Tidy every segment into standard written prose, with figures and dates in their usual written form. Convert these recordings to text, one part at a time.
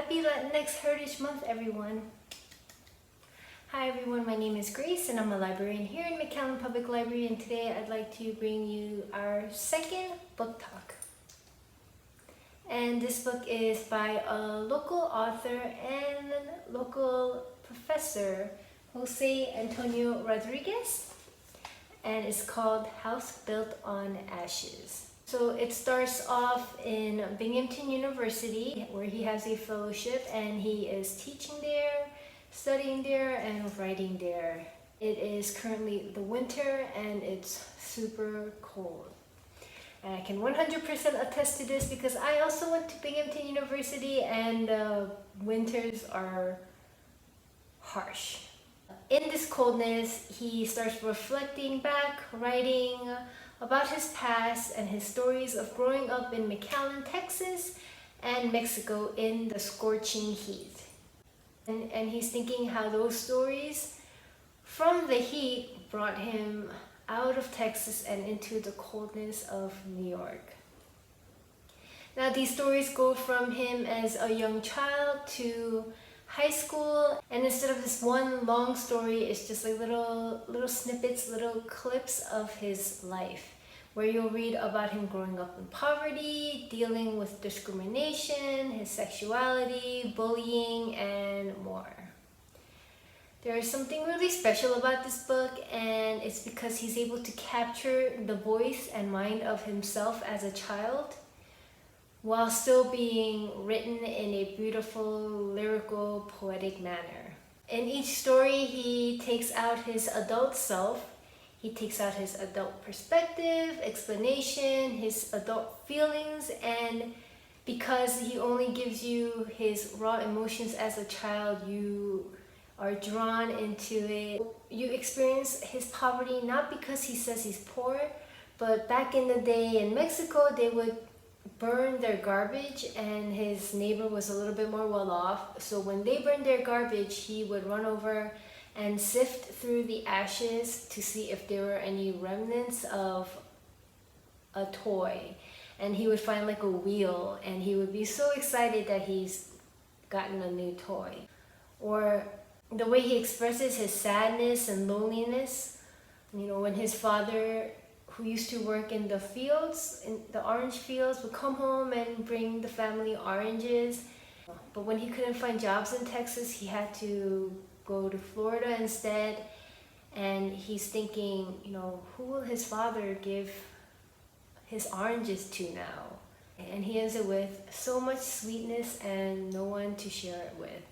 Happy Latinx Heritage Month, everyone. Hi everyone, my name is Grace and I'm a librarian here in McAllen Public Library, and today I'd like to bring you our second book talk. And this book is by a local author and local professor, José Antonio Rodríguez, and it's called House Built on Ashes. So it starts off in Binghamton University, where he has a fellowship and he is teaching there, studying there, and writing there. It is currently the winter and it's super cold. And I can 100% attest to this because I also went to Binghamton University and winters are harsh. In this coldness, he starts reflecting back, writing about his past and his stories of growing up in McAllen, Texas and Mexico in the scorching heat. And he's thinking how those stories from the heat brought him out of Texas and into the coldness of New York. Now these stories go from him as a young child to high school, and instead of this one long story, it's just like little snippets, little clips of his life, where you'll read about him growing up in poverty, dealing with discrimination, his sexuality, bullying, and more. There is something really special about this book, and it's because he's able to capture the voice and mind of himself as a child while still being written in a beautiful, lyrical, poetic manner. In each story, he takes out his adult self. He takes out his adult perspective, explanation, his adult feelings, and because he only gives you his raw emotions as a child, you are drawn into it. You experience his poverty not because he says he's poor, but back in the day in Mexico, they would burn their garbage, and his neighbor was a little bit more well off. So when they burned their garbage, he would run over and sift through the ashes to see if there were any remnants of a toy. And he would find like a wheel, and he would be so excited that he's gotten a new toy. Or the way he expresses his sadness and loneliness, you know, when his father, who used to work in the fields, in the orange fields, would come home and bring the family oranges. But when he couldn't find jobs in Texas, he had to go to Florida instead. And he's thinking, you know, who will his father give his oranges to now? And he ends it with so much sweetness and no one to share it with.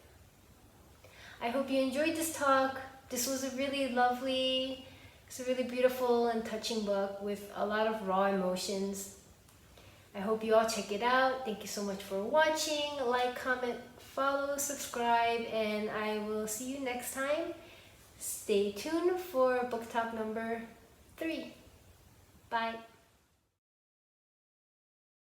I hope you enjoyed this talk. This was a really lovely, it's a really beautiful and touching book with a lot of raw emotions. I hope you all check it out. Thank you so much for watching. Like, comment, follow, subscribe, and I will see you next time. Stay tuned for book talk number 3. Bye.